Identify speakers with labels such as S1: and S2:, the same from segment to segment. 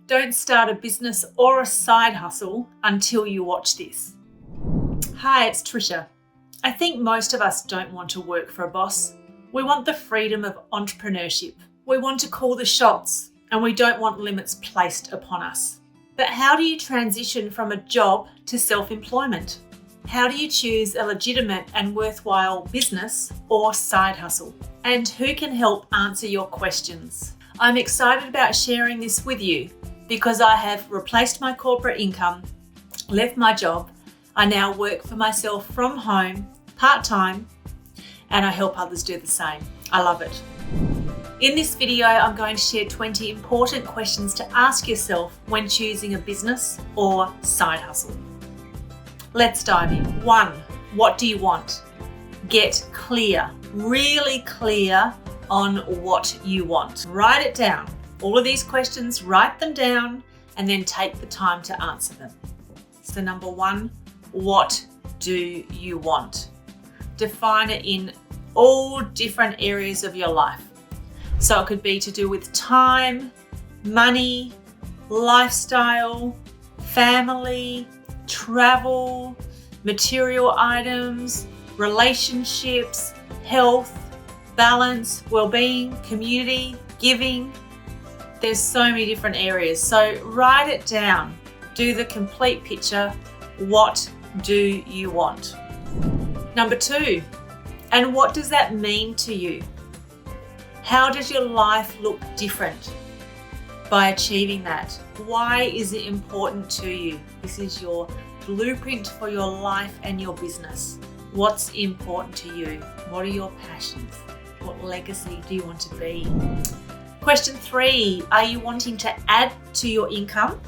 S1: Don't start a business or a side hustle until you watch this. Hi, it's Tricia. I think most of us don't want to work for a boss. We want the freedom of entrepreneurship. We want to call the shots, and we don't want limits placed upon us. But how do you transition from a job to self-employment? How do you choose a legitimate and worthwhile business or side hustle? And who can help answer your questions? I'm excited about sharing this with you because I have replaced my corporate income, left my job. I now work for myself from home, part-time, and I help others do the same. I love it. In this video, I'm going to share 20 important questions to ask yourself when choosing a business or side hustle. Let's dive in. 1, what do you want? Get clear, really clear on what you want. Write it down. All of these questions, write them down and then take the time to answer them. So number 1, what do you want? Define it in all different areas of your life. So it could be to do with time, money, lifestyle, family, travel, material items, relationships, health, balance, well-being, community, giving. There's so many different areas. So write it down. Do the complete picture. What do you want? Number 2, and what does that mean to you? How does your life look different by achieving that? Why is it important to you? This is your blueprint for your life and your business. What's important to you? What are your passions? What legacy do you want to be? Question 3, are you wanting to add to your income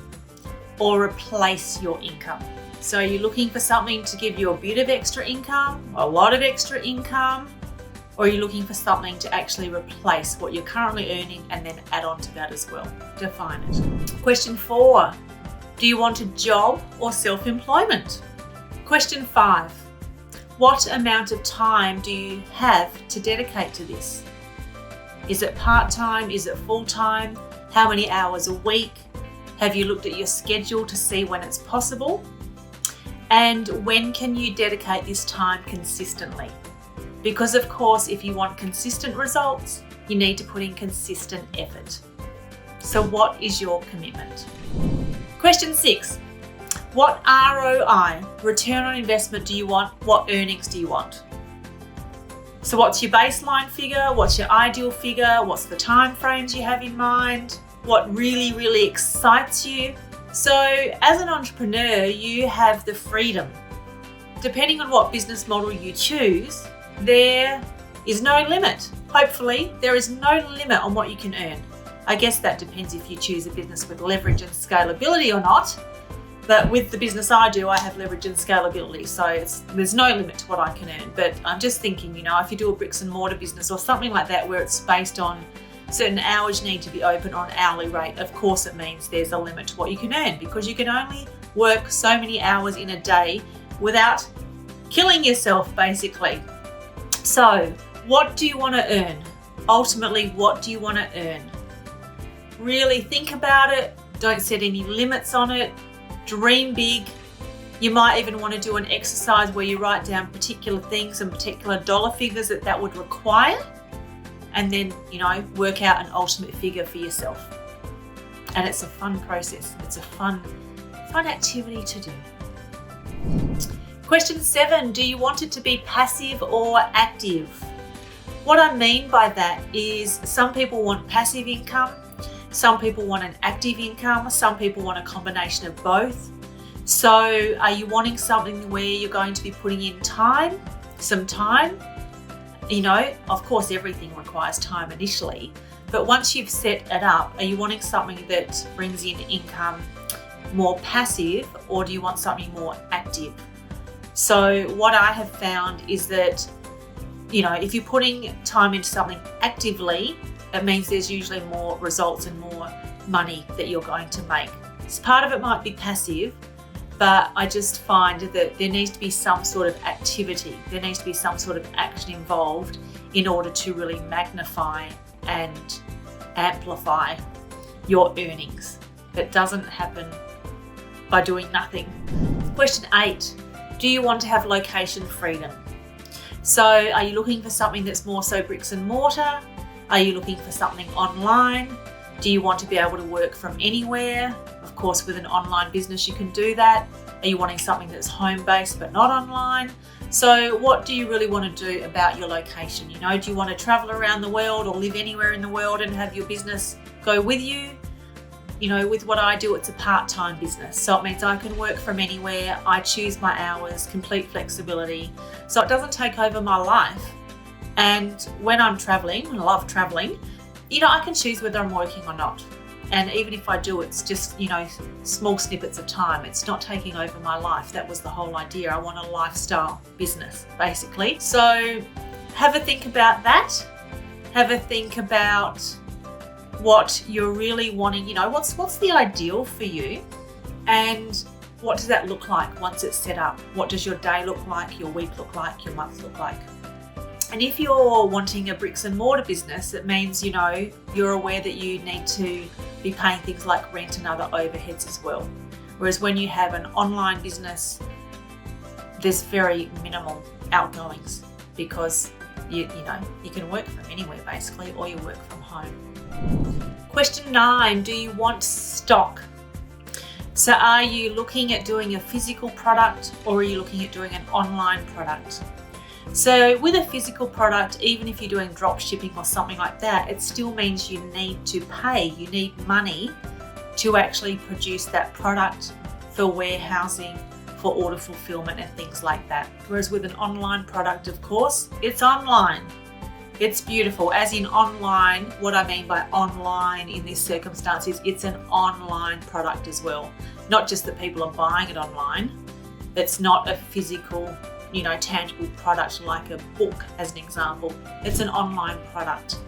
S1: or replace your income? So are you looking for something to give you a bit of extra income, a lot of extra income, or are you looking for something to actually replace what you're currently earning and then add on to that as well? Define it. Question 4, do you want a job or self-employment? Question 5, what amount of time do you have to dedicate to this? Is it part-time? Is it full-time? How many hours a week? Have you looked at your schedule to see when it's possible? And when can you dedicate this time consistently? Because of course, if you want consistent results, you need to put in consistent effort. So what is your commitment? Question 6, what ROI, return on investment, do you want? What earnings do you want? So what's your baseline figure? What's your ideal figure? What's the time frames you have in mind? What really, really excites you? So as an entrepreneur, you have the freedom. Depending on what business model you choose, there is no limit. Hopefully, there is no limit on what you can earn. I guess that depends if you choose a business with leverage and scalability or not. But with the business I do, I have leverage and scalability. So there's no limit to what I can earn. But I'm just thinking, if you do a bricks and mortar business or something like that, where it's based on certain hours need to be open on an hourly rate, of course it means there's a limit to what you can earn, because you can only work so many hours in a day without killing yourself, basically. So what do you want to earn? Ultimately, what do you want to earn? Really think about it. Don't set any limits on it. Dream big. You might even want to do an exercise where you write down particular things and particular dollar figures that would require, and then, work out an ultimate figure for yourself. And it's a fun process. It's a fun activity to do. Question 7, do you want it to be passive or active? What I mean by that is some people want passive income, some people want an active income, some people want a combination of both. So are you wanting something where you're going to be putting in some time? Of course, everything requires time initially, but once you've set it up, are you wanting something that brings in income more passive, or do you want something more active? So what I have found is that, if you're putting time into something actively, it means there's usually more results and more money that you're going to make. So part of it might be passive, but I just find that there needs to be some sort of activity. There needs to be some sort of action involved in order to really magnify and amplify your earnings. It doesn't happen by doing nothing. Question 8, do you want to have location freedom? So are you looking for something that's more so bricks and mortar? Are you looking for something online? Do you want to be able to work from anywhere? Of course, with an online business, you can do that. Are you wanting something that's home-based but not online? So what do you really want to do about your location? You know, do you want to travel around the world or live anywhere in the world and have your business go with you? You know, with what I do, it's a part-time business. So it means I can work from anywhere. I choose my hours, complete flexibility. So it doesn't take over my life. And when I'm traveling, and I love traveling, you know, I can choose whether I'm working or not. And even if I do, it's just, you know, small snippets of time. It's not taking over my life. That was the whole idea. I want a lifestyle business, basically. So have a think about that. Have a think about what you're really wanting, you know, what's the ideal for you, and what does that look like once it's set up? What does your day look like, your week look like, your month look like? And if you're wanting a bricks and mortar business, it means, you know, you're aware that you need to be paying things like rent and other overheads as well. Whereas when you have an online business, there's very minimal outgoings because you know, you can work from anywhere basically, or you work from home. Question 9, do you want stock? So are you looking at doing a physical product, or are you looking at doing an online product? So with a physical product, even if you're doing drop shipping or something like that, it still means you need to pay, you need money to actually produce that product for warehousing, for order fulfillment and things like that. Whereas with an online product, of course, it's online. It's beautiful. As in online, what I mean by online in this circumstance is it's an online product as well. Not just that people are buying it online. It's not a physical, you know, tangible product like a book as an example. It's an online product.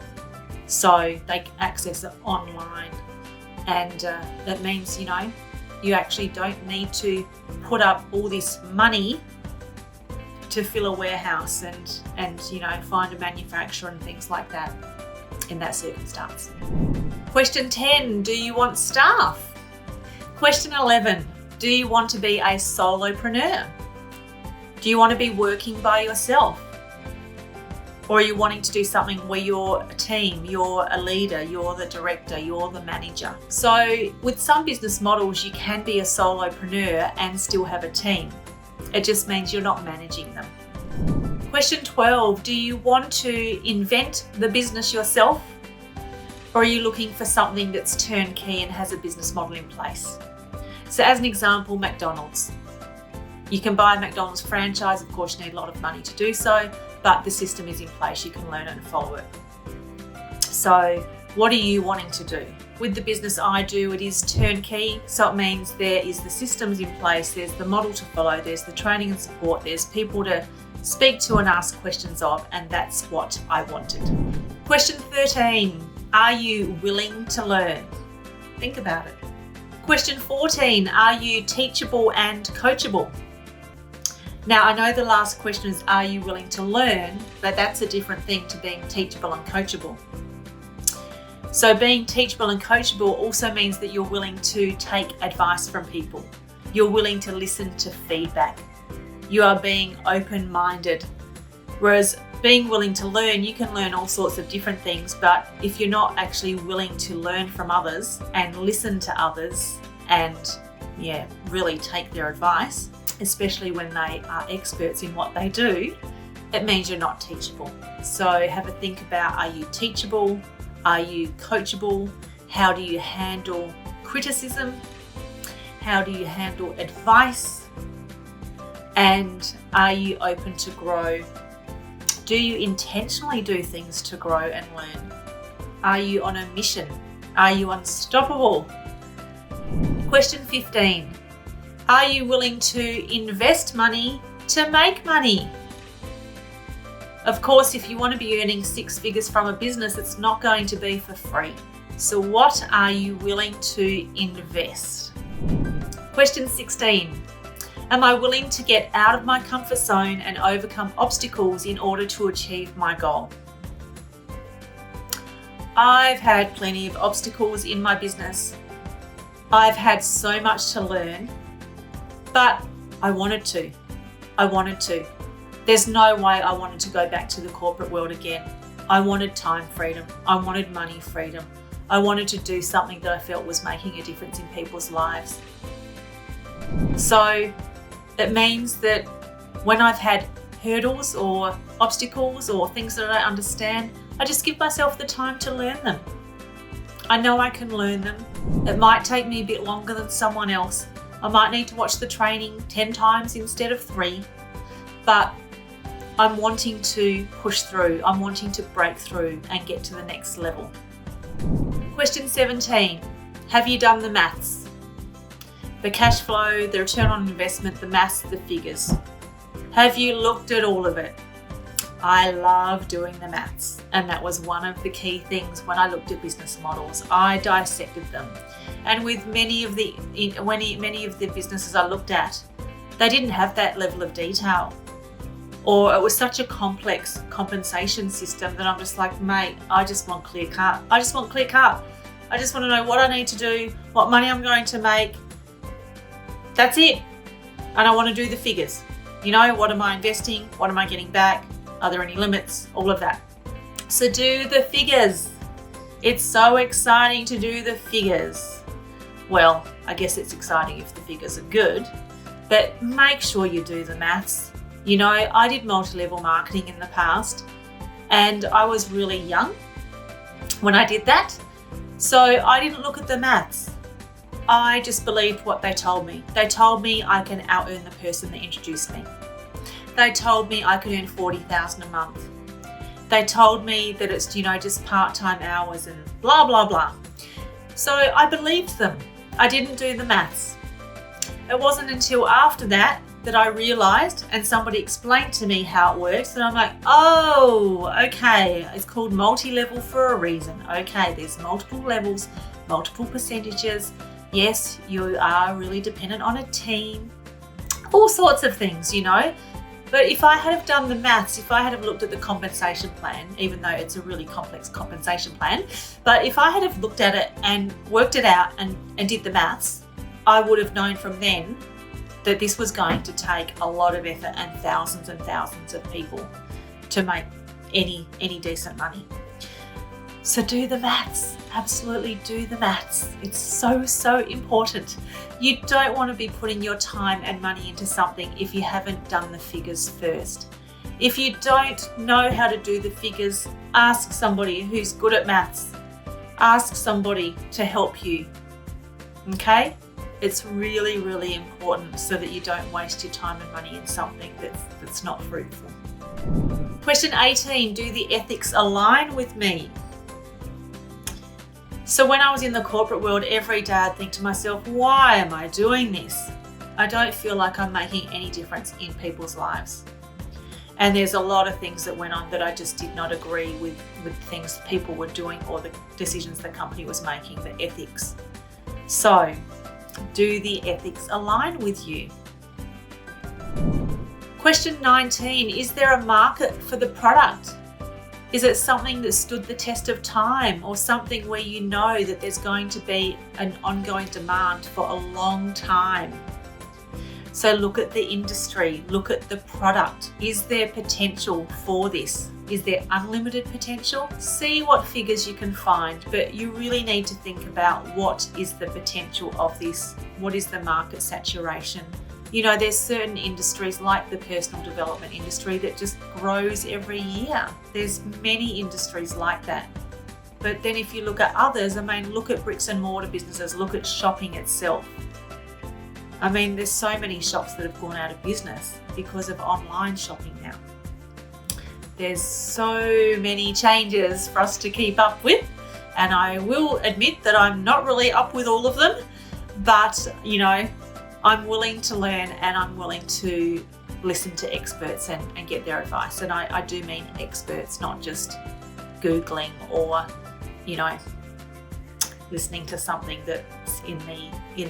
S1: So they access it online. And that means, you know, you actually don't need to put up all this money to fill a warehouse and you know, find a manufacturer and things like that in that circumstance. Question 10, do you want staff? Question 11, do you want to be a solopreneur? Do you want to be working by yourself? Or are you wanting to do something where you're a team, you're a leader, you're the director, you're the manager? So with some business models, you can be a solopreneur and still have a team. It just means you're not managing them. Question 12, do you want to invent the business yourself? Or are you looking for something that's turnkey and has a business model in place? So as an example, McDonald's. You can buy a McDonald's franchise, of course you need a lot of money to do so, but the system is in place, you can learn it and follow it. So what are you wanting to do? With the business I do, it is turnkey, so it means there is the systems in place, there's the model to follow, there's the training and support, there's people to speak to and ask questions of, and that's what I wanted. Question 13, are you willing to learn? Think about it. Question 14, are you teachable and coachable? Now, I know the last question is, are you willing to learn? But that's a different thing to being teachable and coachable. So being teachable and coachable also means that you're willing to take advice from people. You're willing to listen to feedback. You are being open-minded. Whereas being willing to learn, you can learn all sorts of different things, but if you're not actually willing to learn from others and listen to others and really take their advice, especially when they are experts in what they do, it means you're not teachable. So have a think about, are you teachable? Are you coachable? How do you handle criticism? How do you handle advice? And are you open to grow? Do you intentionally do things to grow and learn? Are you on a mission? Are you unstoppable? Question 15. Are you willing to invest money to make money? Of course, if you want to be earning 6 figures from a business, it's not going to be for free. So what are you willing to invest? Question 16. Am I willing to get out of my comfort zone and overcome obstacles in order to achieve my goal? I've had plenty of obstacles in my business. I've had so much to learn, but I wanted to. There's no way I wanted to go back to the corporate world again. I wanted time freedom. I wanted money freedom. I wanted to do something that I felt was making a difference in people's lives. So it means that when I've had hurdles or obstacles or things that I don't understand, I just give myself the time to learn them. I know I can learn them. It might take me a bit longer than someone else. I might need to watch the training 10 times instead of 3, but I'm wanting to push through. I'm wanting to break through and get to the next level. Question 17, have you done the maths? The cash flow, the return on investment, the maths, the figures. Have you looked at all of it? I love doing the maths, and that was one of the key things when I looked at business models. I dissected them, and with many of the businesses I looked at, they didn't have that level of detail, or it was such a complex compensation system that I'm just like, mate, I just want clear cut. I just want to know what I need to do, what money I'm going to make. That's it. And I want to do the figures. You know, what am I investing? What am I getting back? Are there any limits? All of that. So do the figures. It's so exciting to do the figures. Well, I guess it's exciting if the figures are good, but make sure you do the maths. You know, I did multi-level marketing in the past, and I was really young when I did that. So I didn't look at the maths. I just believed what they told me. They told me I can out-earn the person that introduced me. They told me I could earn $40,000 a month. They told me that it's, you know, just part-time hours and blah, blah, blah. So I believed them. I didn't do the maths. It wasn't until after that I realized, and somebody explained to me how it works, and I'm like, oh, okay, it's called multi-level for a reason. Okay, there's multiple levels, multiple percentages. Yes, you are really dependent on a team, all sorts of things, you know. But if I had have done the maths, if I had have looked at the compensation plan, even though it's a really complex compensation plan, but if I had have looked at it and worked it out and did the maths, I would have known from then that this was going to take a lot of effort and thousands of people to make any decent money. So do the maths, absolutely do the maths. It's so important. You don't want to be putting your time and money into something if you haven't done the figures first. If you don't know how to do the figures, ask somebody who's good at maths. Ask somebody to help you, okay? It's really important so that you don't waste your time and money in something that's not fruitful. Question 18, do the ethics align with me? So when I was in the corporate world, every day I'd think to myself, why am I doing this? I don't feel like I'm making any difference in people's lives. And there's a lot of things that went on that I just did not agree with things people were doing or the decisions the company was making, the ethics. So, do the ethics align with you? Question 19, is there a market for the product? Is it something that stood the test of time, or something where you know that there's going to be an ongoing demand for a long time? So look at the industry, look at the product. Is there potential for this? Is there unlimited potential? See what figures you can find, but you really need to think about what is the potential of this? What is the market saturation? You know, there's certain industries like the personal development industry that just grows every year. There's many industries like that. But then if you look at others, I mean, look at bricks and mortar businesses, look at shopping itself. I mean, there's so many shops that have gone out of business because of online shopping now. There's so many changes for us to keep up with, and I will admit that I'm not really up with all of them, but you know, I'm willing to learn and I'm willing to listen to experts and get their advice. And I do mean experts, not just Googling or, you know, listening to something that's in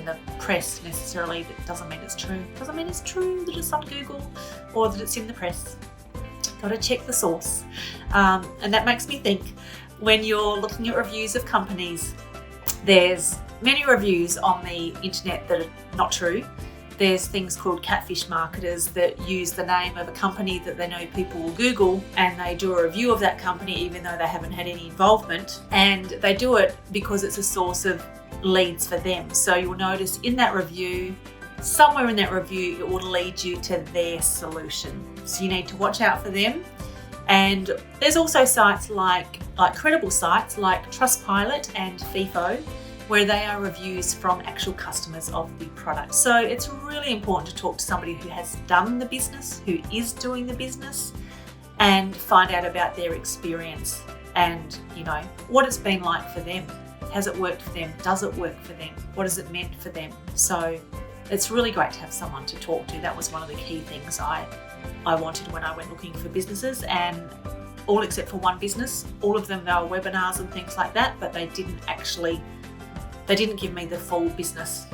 S1: the press necessarily. That doesn't mean it's true. Doesn't mean it's true that it's on Google or that it's in the press. Got to check the source. And that makes me think, when you're looking at reviews of companies, there's many reviews on the internet that are not true. There's things called catfish marketers that use the name of a company that they know people will Google, and they do a review of that company even though they haven't had any involvement, and they do it because it's a source of leads for them. So you'll notice in that review, somewhere in that review, it will lead you to their solution. So you need to watch out for them. And there's also sites like credible sites like Trustpilot and FIFO, where they are reviews from actual customers of the product. So it's really important to talk to somebody who has done the business, who is doing the business, and find out about their experience and, what it's been like for them. Has it worked for them? Does it work for them? What has it meant for them? So it's really great to have someone to talk to. That was one of the key things I wanted when I went looking for businesses, and all except for one business, all of them, they were webinars and things like that, but they didn't give me the full business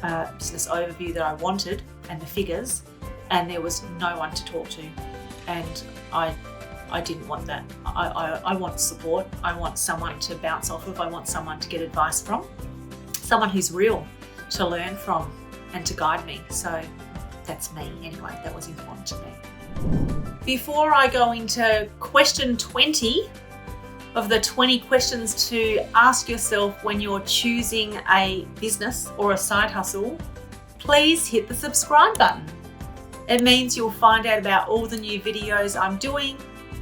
S1: overview that I wanted and the figures, and there was no one to talk to, and I didn't want that. I want support. I want someone to bounce off of. I want someone to get advice from, someone who's real to learn from and to guide me. So that's me anyway. That was important to me. Before I go into question 20 of the 20 questions to ask yourself when you're choosing a business or a side hustle, please hit the subscribe button. It means you'll find out about all the new videos I'm doing.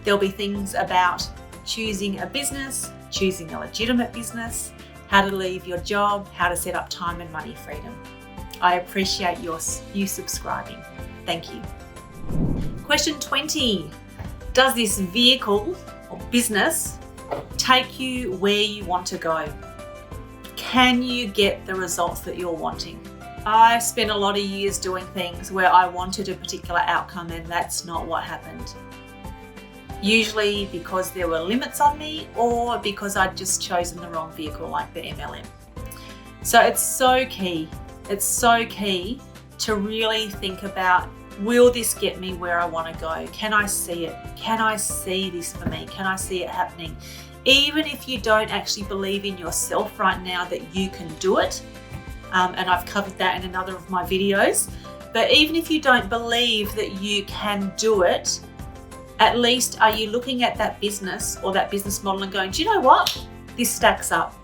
S1: There'll be things about choosing a business, choosing a legitimate business, how to leave your job, how to set up time and money freedom. I appreciate you subscribing. Thank you. Question 20. Does this vehicle or business take you where you want to go? Can you get the results that you're wanting? I spent a lot of years doing things where I wanted a particular outcome and that's not what happened. Usually because there were limits on me or because I'd just chosen the wrong vehicle like the MLM. So it's so key to really think about, will this get me where I want to go? Can I see it? Can I see this for me? Can I see it happening? Even if you don't actually believe in yourself right now that you can do it, and I've covered that in another of my videos, but even if you don't believe that you can do it, at least are you looking at that business or that business model and going, do you know what? This stacks up.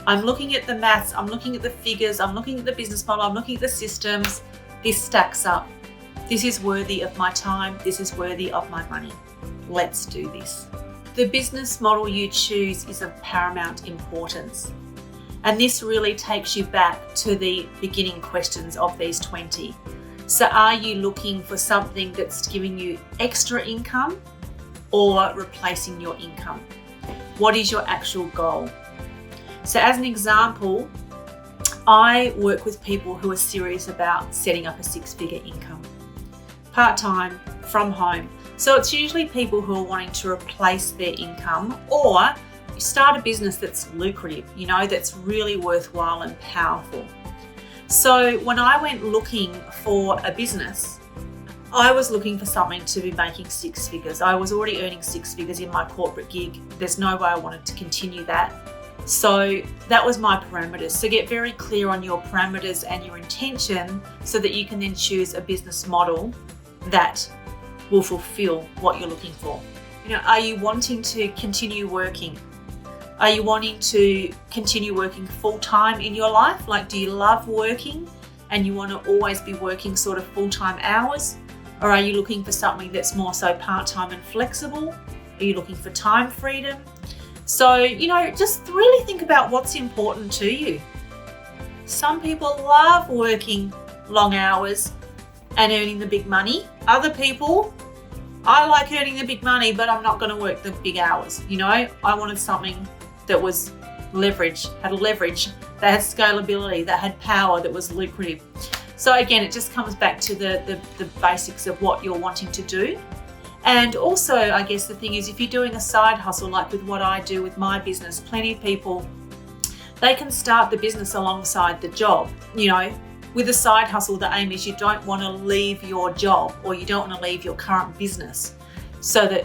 S1: I'm looking at the maths, I'm looking at the figures, I'm looking at the business model, I'm looking at the systems. This stacks up. This is worthy of my time. This is worthy of my money. Let's do this. The business model you choose is of paramount importance. And this really takes you back to the beginning questions of these 20. So are you looking for something that's giving you extra income or replacing your income? What is your actual goal? So as an example, I work with people who are serious about setting up a 6-figure income, part-time, from home. So it's usually people who are wanting to replace their income or start a business that's lucrative, that's really worthwhile and powerful. So when I went looking for a business, I was looking for something to be making 6 figures. I was already earning 6 figures in my corporate gig. There's no way I wanted to continue that. So that was my parameters. So get very clear on your parameters and your intention so that you can then choose a business model that will fulfill what you're looking for. Are you wanting to continue working? Are you wanting to continue working full-time in your life? Like, do you love working and you want to always be working sort of full-time hours? Or are you looking for something that's more so part-time and flexible? Are you looking for time freedom? So, just really think about what's important to you. Some people love working long hours and earning the big money. Other people, I like earning the big money, but I'm not going to work the big hours. I wanted something that was leverage, that had scalability, that had power, that was lucrative. So again, it just comes back to the basics of what you're wanting to do. And also, I guess the thing is, if you're doing a side hustle, like with what I do with my business, plenty of people, they can start the business alongside the job. With a side hustle, the aim is you don't want to leave your job or you don't want to leave your current business so that,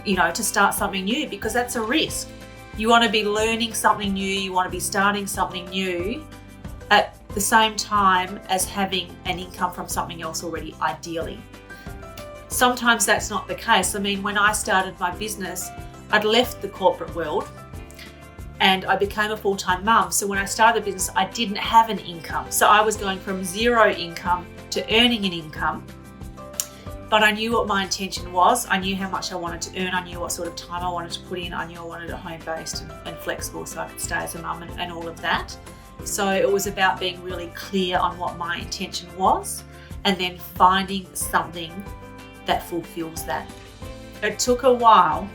S1: to start something new, because that's a risk. You want to be learning something new, you want to be starting something new at the same time as having an income from something else already, ideally. Sometimes that's not the case. I mean, when I started my business, I'd left the corporate world and I became a full-time mum. So when I started the business, I didn't have an income. So I was going from zero income to earning an income. But I knew what my intention was. I knew how much I wanted to earn. I knew what sort of time I wanted to put in. I knew I wanted it home-based and flexible so I could stay as a mum and all of that. So it was about being really clear on what my intention was and then finding something that fulfills that. It took a while.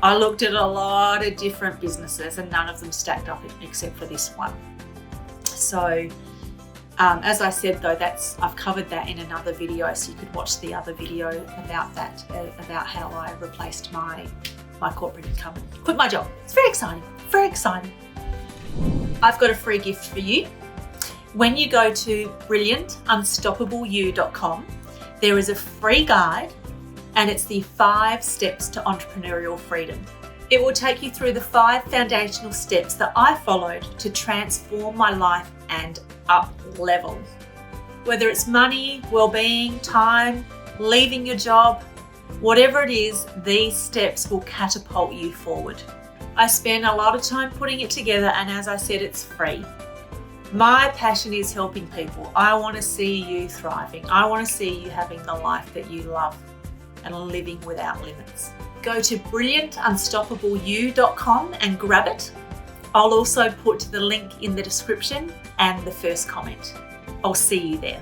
S1: I looked at a lot of different businesses and none of them stacked up except for this one. So as I said though, I've covered that in another video, so you could watch the other video about that, about how I replaced my corporate income and quit my job. It's very exciting, very exciting. I've got a free gift for you. When you go to brilliantunstoppableyou.com, there is a free guide and it's the 5 steps to entrepreneurial freedom. It will take you through the 5 foundational steps that I followed to transform my life and up level. Whether it's money, well-being, time, leaving your job, whatever it is, these steps will catapult you forward. I spend a lot of time putting it together and as I said, it's free. My passion is helping people. I want to see you thriving. I want to see you having the life that you love and living without limits. Go to brilliantunstoppableyou.com and grab it. I'll also put the link in the description and the first comment. I'll see you there.